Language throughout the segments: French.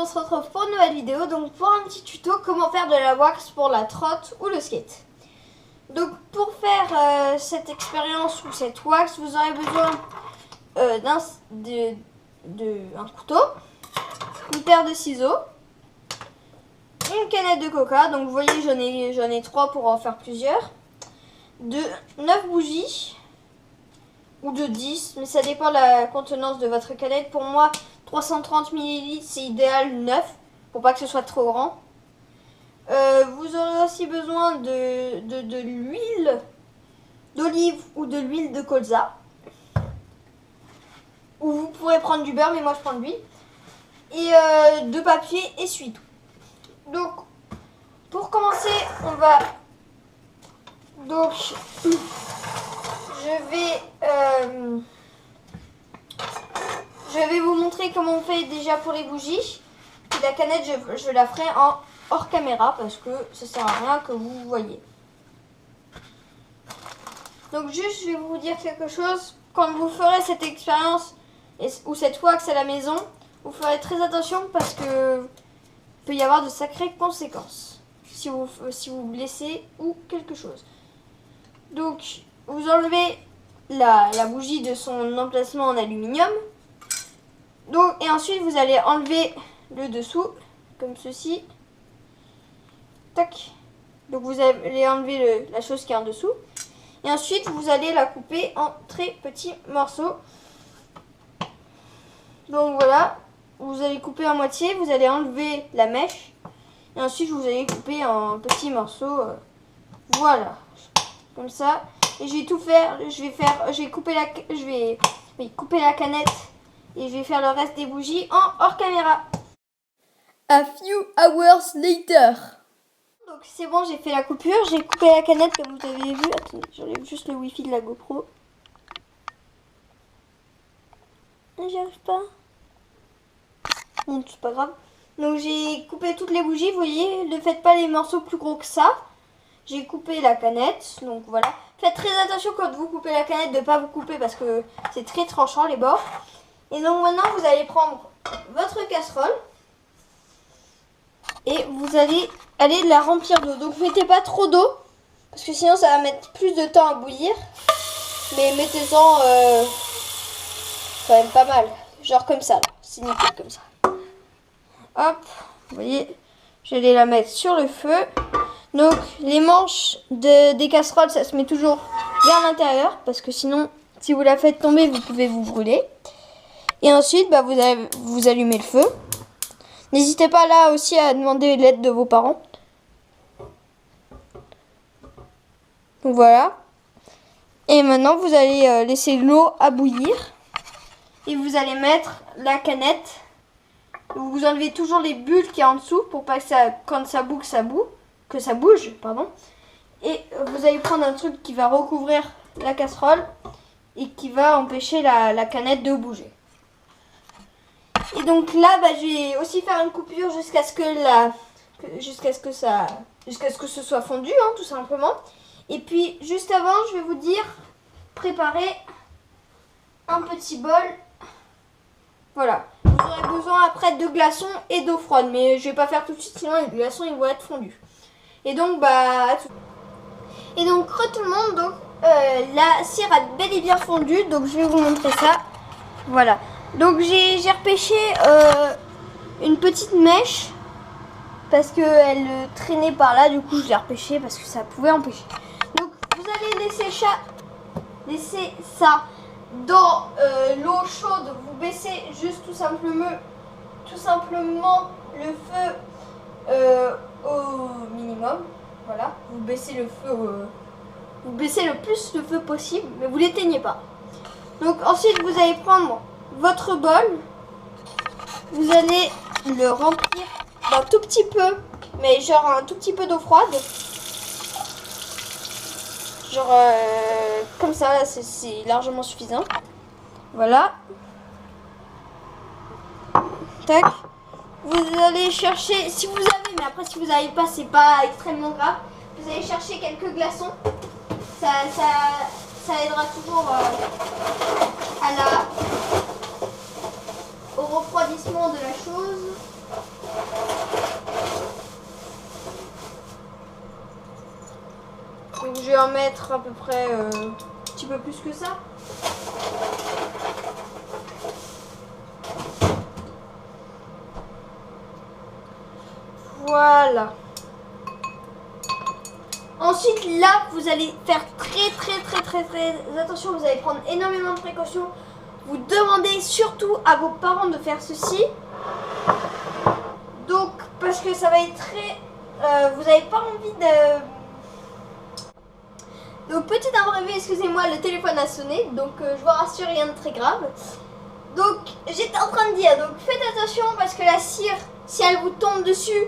on se retrouve pour une nouvelle vidéo, donc pour un petit tuto comment faire de la wax pour la trotte ou le skate. Donc pour faire cette expérience ou cette wax, vous aurez besoin d'un couteau, une paire de ciseaux, une canette de coca, donc vous voyez j'en ai 3 pour en faire plusieurs, de 9 bougies ou de 10, mais ça dépend de la contenance de votre canette. Pour moi 330 ml c'est idéal, 9 pour pas que ce soit trop grand. Vous aurez aussi besoin de l'huile d'olive ou de l'huile de colza, ou vous pourrez prendre du beurre, mais moi je prends de l'huile, et de papier essuie-tout. Donc pour commencer on va je vais vous montrer comment on fait déjà pour les bougies. Et la canette je la ferai en hors caméra parce que ça sert à rien que vous voyez. Donc juste je vais vous dire quelque chose. Quand vous ferez cette expérience ou cette wax à la maison, vous ferez très attention parce que il peut y avoir de sacrées conséquences si vous blessez ou quelque chose. Donc vous enlevez la bougie de son emplacement en aluminium. Donc, et ensuite vous allez enlever le dessous comme ceci. Tac. Donc vous allez enlever la chose qui est en dessous. Et ensuite vous allez la couper en très petits morceaux. Donc voilà. Vous allez couper à moitié. Vous allez enlever la mèche. Et ensuite vous allez couper en petits morceaux. Voilà. Comme ça. Et je vais tout faire. Je vais couper la canette. Et je vais faire le reste des bougies en hors caméra. A few hours later. Donc c'est bon, j'ai fait la coupure. J'ai coupé la canette comme vous avez vu. Attendez, j'enlève juste le wifi de la GoPro. J'y arrive pas. Bon, c'est pas grave. Donc j'ai coupé toutes les bougies. Vous voyez, ne faites pas les morceaux plus gros que ça. J'ai coupé la canette. Donc voilà. Faites très attention quand vous coupez la canette de ne pas vous couper parce que c'est très tranchant les bords. Et donc maintenant vous allez prendre votre casserole et vous allez aller la remplir d'eau. Donc mettez pas trop d'eau parce que sinon ça va mettre plus de temps à bouillir. Mais mettez-en quand même pas mal. Genre comme ça, c'est nickel comme ça. Hop, vous voyez, j'allais la mettre sur le feu. Donc les manches des casseroles ça se met toujours vers l'intérieur parce que sinon si vous la faites tomber vous pouvez vous brûler. Et ensuite, vous allumez le feu. N'hésitez pas là aussi à demander l'aide de vos parents. Donc voilà. Et maintenant, vous allez laisser l'eau à bouillir. Et vous allez mettre la canette. Vous enlevez toujours les bulles qu'il y a en dessous pour pas que quand ça bouge, pardon. Et vous allez prendre un truc qui va recouvrir la casserole et qui va empêcher la canette de bouger. Et donc là, je vais aussi faire une coupure jusqu'à ce que ce soit fondu, hein, tout simplement. Et puis juste avant, je vais vous dire, préparez un petit bol. Voilà. Vous aurez besoin après de glaçons et d'eau froide, mais je vais pas faire tout de suite, sinon les glaçons ils vont être fondus. Et donc et donc tout le monde, donc la cire a bel et bien fondu, donc je vais vous montrer ça. Voilà. Donc j'ai repêché une petite mèche parce qu'elle traînait par là, du coup je l'ai repêché parce que ça pouvait empêcher. Donc vous allez laisser ça dans l'eau chaude, vous baissez juste tout simplement le feu au minimum. Voilà, vous baissez le feu, vous baissez le plus le feu possible, mais vous l'éteignez pas. Donc ensuite vous allez prendre votre bol, vous allez le remplir d'un tout petit peu, mais genre un tout petit peu d'eau froide, genre comme ça, là c'est largement suffisant. Voilà. Tac. Vous allez chercher, si vous avez, mais après si vous n'avez pas, c'est pas extrêmement grave, vous allez chercher quelques glaçons, ça aidera toujours au refroidissement de la chose. Donc je vais en mettre à peu près un petit peu plus que ça. Voilà. Ensuite, là, vous allez faire très attention. Vous allez prendre énormément de précautions. Vous demandez surtout à vos parents de faire ceci. Donc, parce que ça va être très... vous n'avez pas envie de... Donc, petit imprévu, excusez-moi, le téléphone a sonné. Donc, je vous rassure, rien de très grave. Donc, j'étais en train de dire, donc faites attention parce que la cire, si elle vous tombe dessus,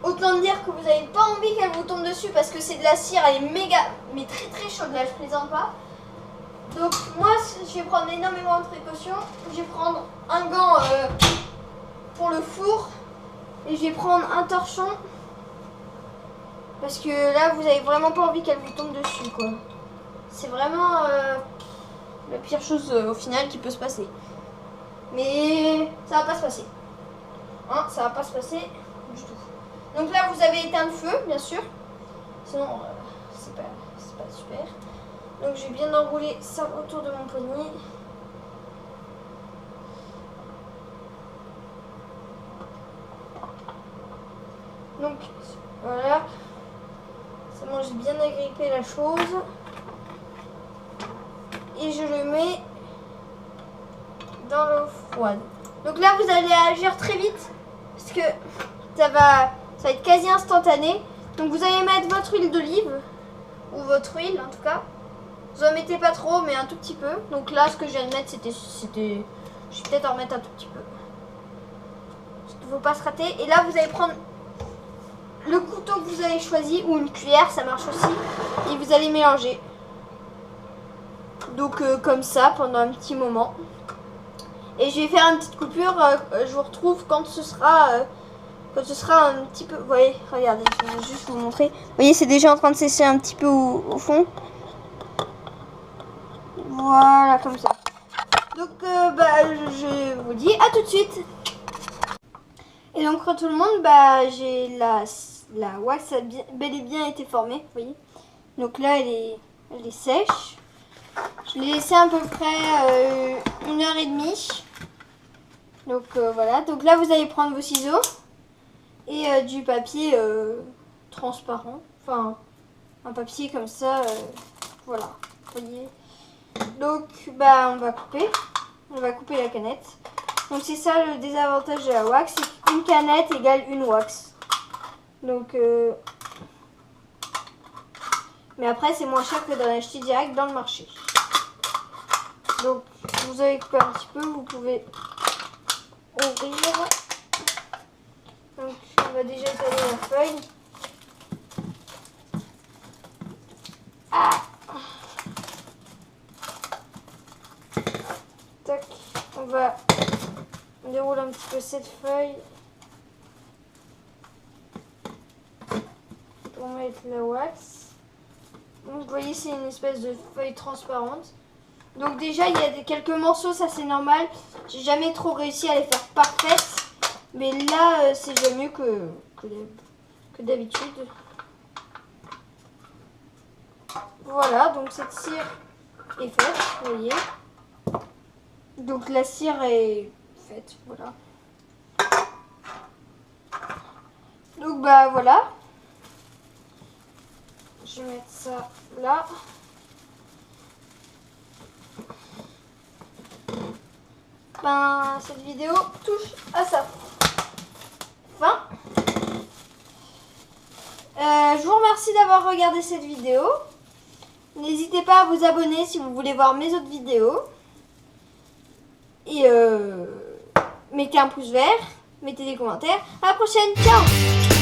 autant dire que vous n'avez pas envie qu'elle vous tombe dessus parce que c'est de la cire, elle est méga, mais très chaude là, je plaisante pas. Donc moi, je vais prendre énormément de précautions. Je vais prendre un gant pour le four et je vais prendre un torchon parce que là, vous n'avez vraiment pas envie qu'elle vous tombe dessus, quoi. C'est vraiment la pire chose au final qui peut se passer. Mais ça va pas se passer. Hein, ça va pas se passer du tout. Donc là, vous avez éteint le feu, bien sûr. Sinon, c'est pas super. Donc, je vais bien enrouler ça autour de mon poignet. Donc, voilà. C'est bon, j'ai bien agrippé la chose. Et je le mets dans l'eau froide. Donc là, vous allez agir très vite. Parce que ça va être quasi instantané. Donc vous allez mettre votre huile d'olive, ou votre huile en tout cas. Vous en mettez pas trop, mais un tout petit peu. Donc là, ce que je viens de mettre, c'était... Je vais peut-être en remettre un tout petit peu. Parce qu'il ne faut pas se rater. Et là, vous allez prendre le couteau que vous avez choisi, ou une cuillère, ça marche aussi. Et vous allez mélanger. Donc comme ça, pendant un petit moment. Et je vais faire une petite coupure. Je vous retrouve quand ce sera... un petit peu... Vous voyez, regardez, je vais juste vous montrer. Vous voyez, c'est déjà en train de sécher un petit peu au fond. Voilà, comme ça. Donc, je vous dis à tout de suite. Et donc, pour tout le monde, j'ai la wax a bel et bien été formée, vous voyez. Donc là, elle est sèche. Je l'ai laissée à peu près 1h30. Donc, voilà. Donc là, vous allez prendre vos ciseaux. Et du papier transparent, enfin un papier comme ça, voilà, vous voyez. Donc on va couper la canette. Donc c'est ça le désavantage de la wax, c'est qu'une canette égale une wax. Donc mais après c'est moins cher que d'en acheter direct dans le marché. Donc vous avez coupé un petit peu, vous pouvez ouvrir. Donc, on va déjà étaler la feuille. Ah. Tac. On va dérouler un petit peu cette feuille pour mettre la wax. Donc, vous voyez, c'est une espèce de feuille transparente. Donc, déjà, il y a quelques morceaux, ça c'est normal. J'ai jamais trop réussi à les faire parfaites. Mais là, c'est déjà mieux que d'habitude. Voilà, donc cette cire est faite, vous voyez. Donc la cire est faite, voilà. Donc voilà. Je vais mettre ça là. Cette vidéo touche à sa fin. Je vous remercie d'avoir regardé cette vidéo. N'hésitez pas à vous abonner si vous voulez voir mes autres vidéos. Et mettez un pouce vert, mettez des commentaires. À la prochaine, ciao!